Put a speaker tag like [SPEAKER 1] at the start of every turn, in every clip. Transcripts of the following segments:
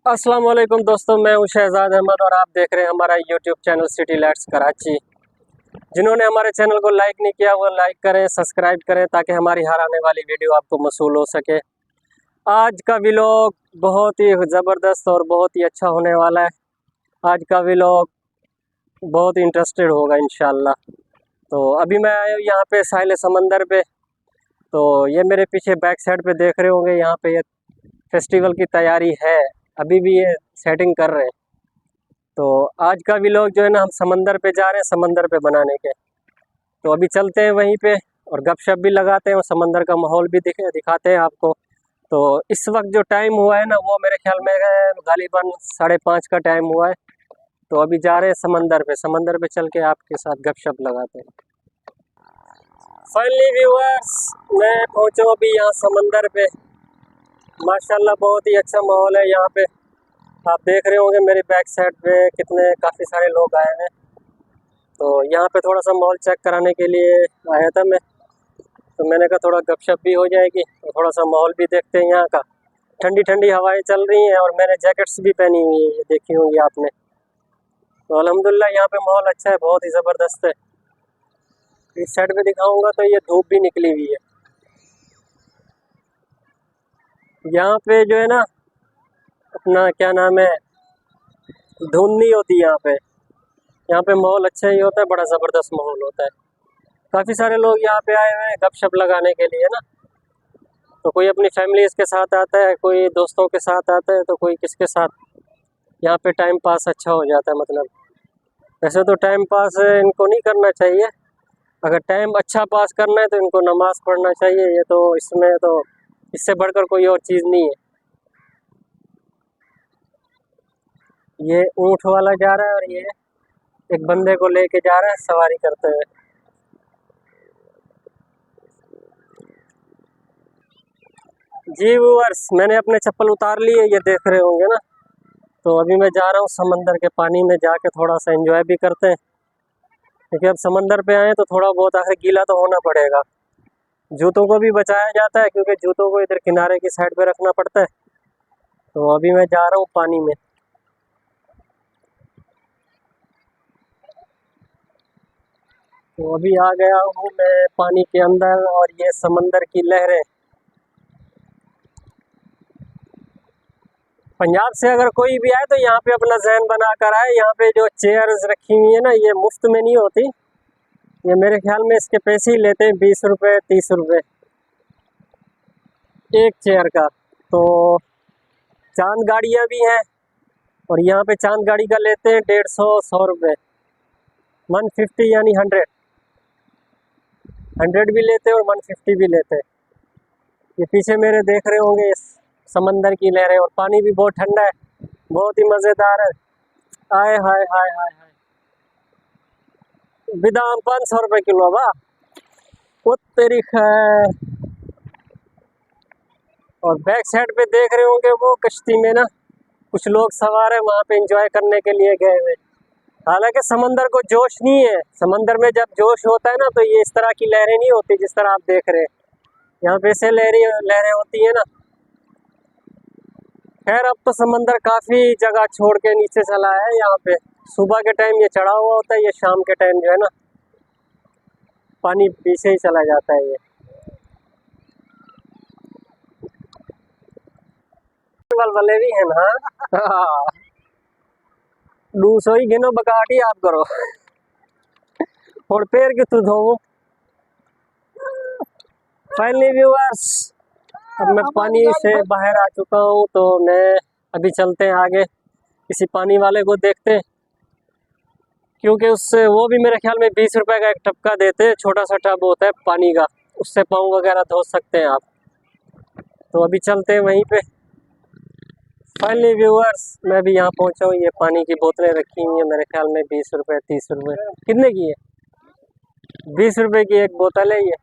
[SPEAKER 1] अस्सलाम वालेकुम दोस्तों, मैं हूं शहजाद अहमद और आप देख रहे हैं हमारा YouTube channel city lights Karachi. जिन्होंने हमारे चैनल को लाइक नहीं किया वो लाइक करें, सब्सक्राइब करें ताकि हमारी हर आने वाली वीडियो आपको मौसूल हो सके। आज का व्लॉग बहुत ही ज़बरदस्त और बहुत ही अच्छा होने वाला है। आज का व्लॉग बहुत इंटरेस्टेड होगा इंशाल्लाह। तो अभी मैं आया हूँ यहाँ पे साहिल समंदर पे। तो ये मेरे पीछे बैक साइड पे देख रहे होंगे, यहाँ पे ये फेस्टिवल की तैयारी है, अभी भी ये सेटिंग कर रहे हैं। तो आज का व्लॉग जो है ना, हम समंदर पे जा रहे हैं समंदर पे बनाने के। तो अभी चलते हैं वहीं पे और गपशप भी लगाते हैं और समंदर का माहौल भी दिखाते हैं आपको। तो इस वक्त जो टाइम हुआ है ना, वो मेरे ख्याल में गालिबन 5:30 का टाइम हुआ है। तो अभी जा रहे हैं समंदर पे, समंदर पे चल के आपके साथ गपशप लगाते हैं। फाइनली व्यूअर्स, मैं पहुंचा हूं अभी यहाँ समंदर पे। माशाल्लाह बहुत ही अच्छा माहौल है यहाँ पे। आप देख रहे होंगे मेरे बैक साइड पे काफ़ी सारे लोग आए हैं। तो यहाँ पे थोड़ा सा माहौल चेक कराने के लिए आया था मैं। तो मैंने कहा थोड़ा गपशप भी हो जाएगी और थोड़ा सा माहौल भी देखते हैं यहाँ का। ठंडी ठंडी हवाएं चल रही हैं और मैंने जैकेट्स भी पहनी हुई है, ये देखी होंगी आपने। तो अल्हम्दुलिल्लाह यहाँ पे माहौल अच्छा है, बहुत ही ज़बरदस्त है। इस साइड पे दिखाऊंगा तो ये धूप भी निकली हुई है। यहाँ पे जो है ना, अपना क्या नाम है, धुंध नहीं होती यहाँ पे। यहाँ पे माहौल अच्छा ही होता है, बड़ा ज़बरदस्त माहौल होता है। काफ़ी सारे लोग यहाँ पे आए हुए हैं गपशप लगाने के लिए ना। तो कोई अपनी फैमिलीज़ के साथ आता है, कोई दोस्तों के साथ आता है, तो कोई किसके साथ। यहाँ पे टाइम पास अच्छा हो जाता है। मतलब वैसे तो टाइम पास इनको नहीं करना चाहिए, अगर टाइम अच्छा पास करना है तो इनको नमाज़ पढ़ना चाहिए। ये तो इसमें तो इससे बढ़कर कोई और चीज़ नहीं है। ये ऊँट वाला जा रहा है और ये एक बंदे को लेके जा रहा है सवारी करते हुए। जी व्यूअर्स, मैंने अपने चप्पल उतार लिए, ये देख रहे होंगे ना। तो अभी मैं जा रहा हूँ समंदर के पानी में, जाके थोड़ा सा एंजॉय भी करते हैं, क्योंकि अब समंदर पे आए तो थोड़ा बहुत आखिर गीला तो होना पड़ेगा। जूतों को भी बचाया जाता है क्योंकि जूतों को इधर किनारे की साइड पे रखना पड़ता है। तो अभी मैं जा रहा हूँ पानी में। तो अभी आ गया हूँ मैं पानी के अंदर और ये समंदर की लहरें। पंजाब से अगर कोई भी आए तो यहाँ पे अपना जहन बना कर आए। यहाँ पे जो चेयर्स रखी हुई है ना, ये मुफ्त में नहीं होती। ये मेरे ख्याल में इसके पैसे ही लेते हैं, 20 रुपये 30 रुपये एक चेयर का। तो चांद गाड़ियाँ भी हैं और यहाँ पे चांद गाड़ी का लेते हैं 150 100 रुपये, 150 यानी 100 भी लेते हैं और 150 भी लेते हैं। ये पीछे मेरे देख रहे होंगे इस समंदर की लहरें, और पानी भी बहुत ठंडा है, बहुत ही मज़ेदार है। आए हाय हाय हाय हाय, बिदाम 500 रुपये किलो बा। वो तेरी खैर। और बैक साइड पे देख रहे होंगे वो कश्ती में ना कुछ लोग सवार है, वहाँ पे एंजॉय करने के लिए गए हुए। हालांकि समंदर को जोश नहीं है, समंदर में जब जोश होता है ना तो ये इस तरह की लहरें नहीं होती जिस तरह आप देख रहे हैं। यहाँ पे से लहरें लहरें होती है ना। खैर अब तो समंदर काफ़ी जगह छोड़ के नीचे चला है। यहाँ पे सुबह के टाइम ये चढ़ा हुआ होता है, ये शाम के टाइम जो है ना पानी पीछे ही चला जाता है। ये वाले भी है ना। हाँ, 200 ही गिनो, बकाटी आप करो और पैर की तू धो। फाइनली व्यूअर्स, अब मैं पानी से बाहर आ चुका हूँ। तो मैं अभी चलते हैं आगे, किसी पानी वाले को देखते हैं, क्योंकि उससे वो भी मेरे ख्याल में 20 रुपए का एक टपका देते हैं। छोटा सा टब होता है पानी का, उससे पाँव वगैरह धो सकते हैं आप। तो अभी चलते हैं वहीं पे। फाइनली व्यूअर्स, मैं भी यहाँ पहुँचा हूँ। ये पानी की बोतलें रखी हुई हैं, मेरे ख्याल में 20 रुपए 30 रुपए कितने की है, 20 रुपए की एक बोतल है ये।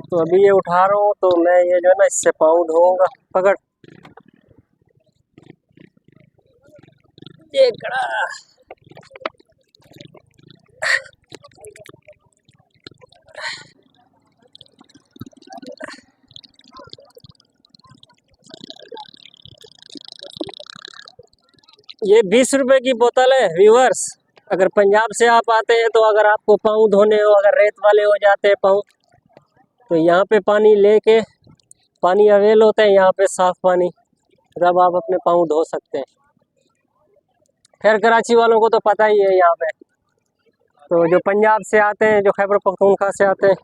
[SPEAKER 1] तो अभी ये उठा रहा हूँ, तो मैं ये जो है ना इससे पाँव धोऊंगा। पकड़ ये कड़ा। ये 20 रुपए की बोतल है व्यूअर्स। अगर पंजाब से आप आते हैं तो अगर आपको पाँव धोने हो, अगर रेत वाले हो जाते हैं पाँव, तो यहाँ पे पानी लेके, पानी अवेल होता है यहाँ पे साफ पानी, तब आप अपने पाँव धो सकते हैं। खैर कराची वालों को तो पता ही है यहाँ पे, तो जो पंजाब से आते हैं, जो खैबर पख्तूनख्वा से आते हैं,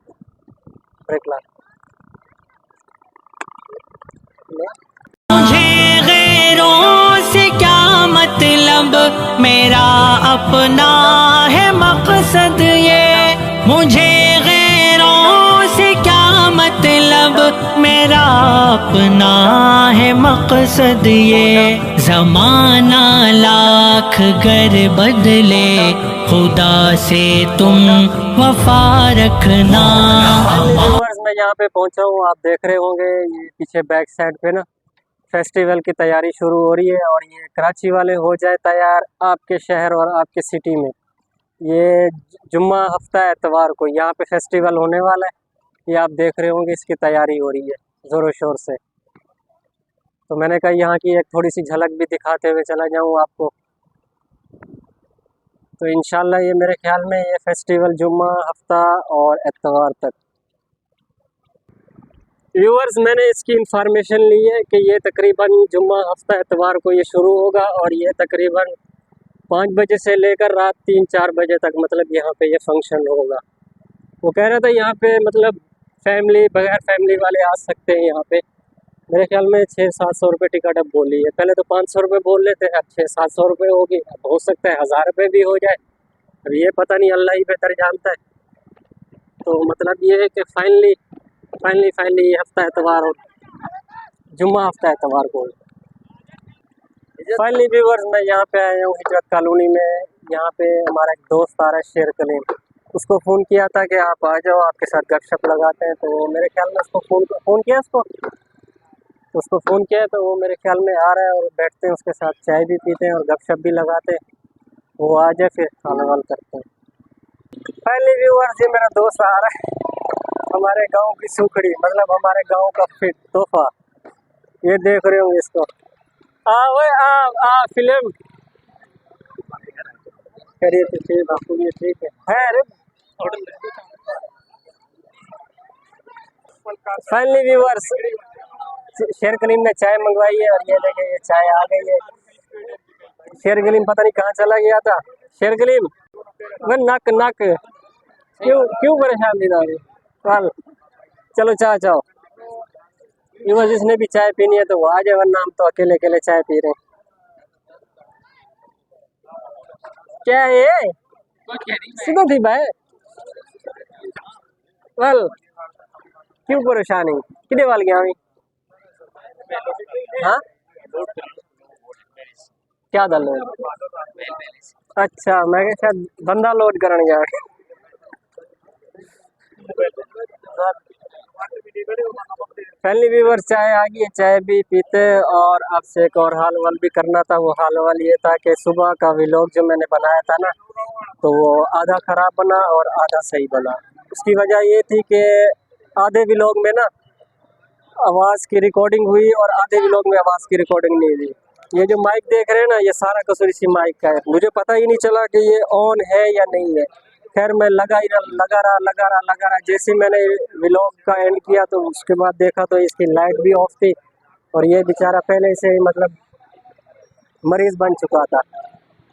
[SPEAKER 2] मुझे गैरों से क्या मतलब, मेरा अपना है मकसद ये। मुझे गैरों से क्या मतलब, मेरा अपना है मकसद ये। ज़माना लाख गर बदले, खुदा से तुम वफा रखना।
[SPEAKER 1] मैं यहाँ पे पहुँचा हूँ, आप देख रहे होंगे ये पीछे बैक साइड पे ना फेस्टिवल की तैयारी शुरू हो रही है। और ये कराची वाले हो जाए तैयार आपके शहर और आपके सिटी में। ये जुम्मा हफ्ता एतवार को यहाँ पे फेस्टिवल होने वाला है, ये आप देख रहे होंगे, इसकी तैयारी हो रही है ज़ोरों शोर से। तो मैंने कहा यहाँ की एक थोड़ी सी झलक भी दिखाते हुए चला जाऊँ आपको। तो इंशाल्लाह ये मेरे ख्याल में ये फेस्टिवल जुम्मा हफ्ता और एतवार तक। व्यूअर्स, मैंने इसकी इंफॉर्मेशन ली है कि ये तकरीबन जुम्मा हफ्ता एतवार को ये शुरू होगा और ये तकरीबन 5 बजे से लेकर रात 3-4 बजे तक मतलब यहाँ पे ये फंक्शन होगा। वो कह रहा था यहाँ पे मतलब फैमिली, बगैर फैमिली वाले आ सकते हैं यहाँ पे। मेरे ख्याल में 600-700 रुपये टिकट अब बोली है, पहले तो 500 रुपये बोल लेते हैं, अब 600-700 रुपये होगी। अब हो सकता है 1000 रुपये भी हो जाए, अब ये पता नहीं, अल्लाह ही बेहतर जानता है। तो मतलब ये है कि फाइनली ये हफ्ता एतवार और जुम्मा हफ्ता एतवार को फाइनली व्यूअर्स मैं यहाँ पे आया हूँ हिजरत कॉलोनी में। यहाँ पे हमारा एक दोस्त आ रहा है शेर कलीम, उसको फ़ोन किया था कि आप आ जाओ, आपके साथ गपशप लगाते हैं। तो मेरे ख्याल में उसको फ़ोन किया उसको फ़ोन किया है, तो वो मेरे ख्याल में आ रहा है और बैठते हैं उसके साथ, चाय भी पीते हैं और गपशप भी लगाते हैं। वो आ जाए फिर खाना वाल करते हैं। फाइनली व्यूअर्स ये मेरा दोस्त आ रहा है, हमारे गांव की सुखड़ी, मतलब हमारे गांव का फिट तोहफा। ये देख रहे होंगे इसको। फिल्म करिए तो ठीक, बापू ये ठीक है। अरे फाइनली व्यूअर्स शेर कलीम ने चाय मंगवाई है और ये देखे ये चाय आ गई है। शेर कलीम पता नहीं कहाँ चला गया था। शेर कलीम वह नक क्यों परेशान थी दादी कल। चलो चाय चाओ, ये जिसने भी चाय पीनी है तो वो आ जाए, वरना हम तो अकेले अकेले चाय पी रहे हैं। क्या है ये सीधा थी भाई वाल क्यों परेशान है किधे वाल गया हमी। हाँ क्या दल है? अच्छा मैं शायद बंदा लोड करने गया। पहली व्यूवर चाय आ गई है, चाय भी पीते और आपसे एक और हाल वाल भी करना था। वो हाल वाल ये था कि सुबह का व्लॉग जो मैंने बनाया था ना, तो वो आधा ख़राब बना और आधा सही बना। उसकी वजह ये थी कि आधे व्लॉग में ना आवाज़ की रिकॉर्डिंग हुई और आधे व्लॉग में आवाज़ की रिकॉर्डिंग नहीं हुई। ये जो माइक देख रहे हैं ना, ये सारा कसूर इसी माइक का है। मुझे पता ही नहीं चला कि ये ऑन है या नहीं है। खैर मैं लगा रहा। जैसे मैंने व्लॉग का एंड किया तो उसके बाद देखा तो इसकी लाइट भी ऑफ थी और ये बेचारा पहले से ही मतलब मरीज़ बन चुका था।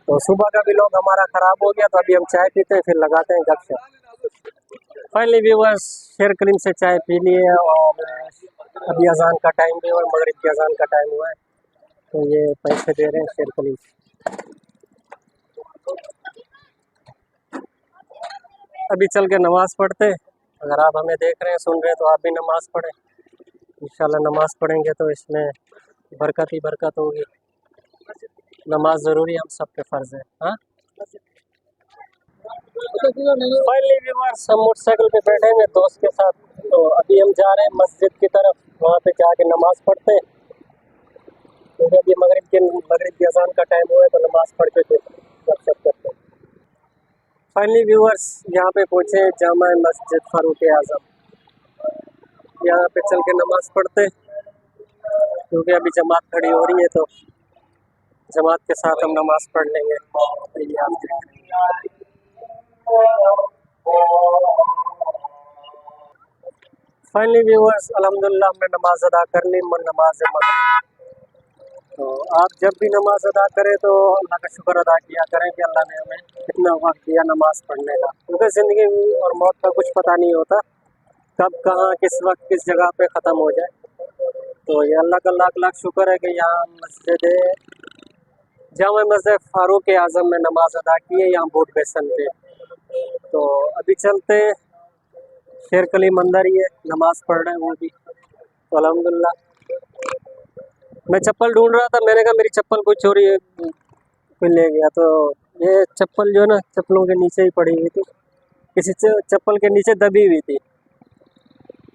[SPEAKER 1] तो सुबह का व्लॉग हमारा ख़राब हो गया। तो अभी हम चाय पीते हैं, फिर लगाते हैं गपशप। फाइनली व्यूअर्स शेर कलीम से चाय पी लिए और अभी अजान का टाइम भी हुआ, मगरिब की अजान का टाइम हुआ है। तो ये पैसे दे रहे हैं शेर कलीम। अभी चल के नमाज़ पढ़ते। अगर आप हमें देख रहे हैं, सुन रहे हैं, तो आप भी नमाज़ पढ़ें। इंशाल्लाह नमाज़ पढ़ेंगे तो इसमें बरकत ही बरकत होगी। नमाज ज़रूरी हम सब पे फ़र्ज़ है। हाँ फाइनली व्यूअर्स हम मोटरसाइकिल पे बैठे हैं दोस्त के साथ। तो अभी हम जा रहे हैं मस्जिद की तरफ, वहाँ पे जाके नमाज़ पढ़ते हैं। क्योंकि अभी मगरिब की अजान का टाइम हुआ है, तो नमाज़ पढ़ के फिर गपशप करते हैं। फाइनली व्यूअर्स यहाँ पे पहुँचे जामा मस्जिद फारूक आज़म। यहाँ पे चल के नमाज़ पढ़ते क्योंकि अभी जमात खड़ी हो रही है। तो जमात के साथ हम नमाज पढ़ लेंगे। ये आप देख रहे हैं। फाइनली व्यूअर्स, अल्हम्दुलिल्लाह हमने नमाज अदा कर ली, नमाज मगरिब। तो आप जब भी नमाज अदा करें तो अल्लाह का शुक्र अदा किया करें कि अल्लाह ने हमें कितना वक्त दिया नमाज पढ़ने का, क्योंकि ज़िंदगी और मौत का कुछ पता नहीं होता, कब कहाँ किस वक्त किस जगह पे ख़त्म हो जाए। तो ये अल्लाह का लाख लाख शुक्र है कि यहाँ जामा मस्जिद फारूक आज़म में नमाज अदा की है, यहाँ बोट बेसन पे। तो अभी चलते शेर कली मंदिर, ये नमाज पढ़ रहे हैं वो भी। तो अल्हम्दुलिल्लाह मैं चप्पल ढूंढ रहा था, मैंने कहा मेरी चप्पल कोई चोरी कोई ले गया। तो ये चप्पल जो है ना चप्पलों के नीचे ही पड़ी हुई थी, किसी चप्पल के नीचे दबी हुई थी।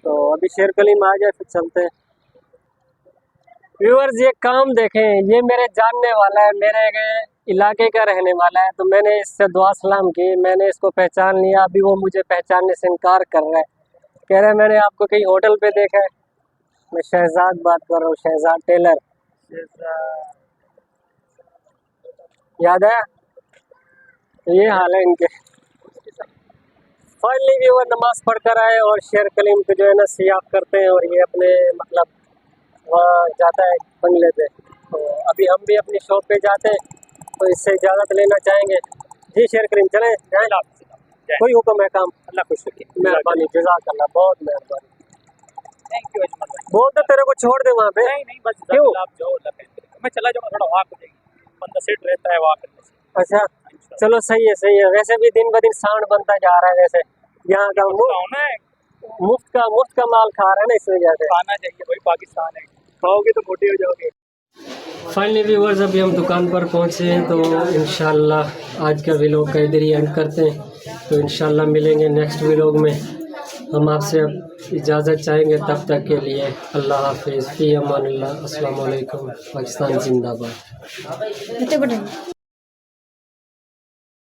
[SPEAKER 1] तो अभी शेर कली में आ जाए फिर चलते हैं। व्यूअर्स ये काम देखें, ये मेरे जानने वाला है, मेरे इलाके का रहने वाला है। तो मैंने इससे दुआ सलाम की, मैंने इसको पहचान लिया। अभी वो मुझे पहचानने से इनकार कर रहा है, कह रहा है मैंने आपको कहीं होटल पे देखा है। मैं शहजाद बात कर रहा हूँ, शहजाद टेलर, याद है? तो ये हाल है इनके। फाइनली भी वो नमाज पढ़ कर आए और शेर कलीम को जो है ना सियाफ करते हैं, और ये अपने मतलब वहाँ जाता है बंगले पे। तो अभी हम भी अपनी शॉप पे जाते हैं, तो इससे इजाज़त लेना चाहेंगे। जी शेर कलीम चलें, जाएँ? कोई हुक्म है काम? अल्लाह खुश रखे, मेहरबानी, जज़ाकल्लाह, बहुत मेहरबानी,
[SPEAKER 3] थैंक यू अजमल भाई।
[SPEAKER 1] बोल तो तेरे को छोड़ दे वहाँ पे।
[SPEAKER 3] नहीं बस
[SPEAKER 1] क्यों?
[SPEAKER 3] आप जाओ, मैं चला जाऊँगा, थोड़ा वॉक हो जाएगी, बंदा सेट रहता है वॉक करने से।
[SPEAKER 1] अच्छा चलो सही है सही है। वैसे भी दिन ब दिन सांड बनता जा रहा है, वैसे यहाँ का मुफ्त का माल खा रहा है ना, इस वजह से
[SPEAKER 3] खाना चाहिए भाई, पाकिस्तान है, खाओगे तो मोटे हो जाओगे।
[SPEAKER 1] फाइनली व्यूअर्स अभी हम दुकान पर पहुँचे हैं, तो इंशाल्लाह आज का व्लॉग का इधर ही एंड करते हैं। तो इंशाल्लाह मिलेंगे नेक्स्ट व्लॉग में। हम आपसे अब इजाज़त चाहेंगे, तब तक के लिए अल्लाह हाफिज़, फ़ी अमानिल्लाह, अस्सलाम वालेकुम, पाकिस्तान जिंदाबाद।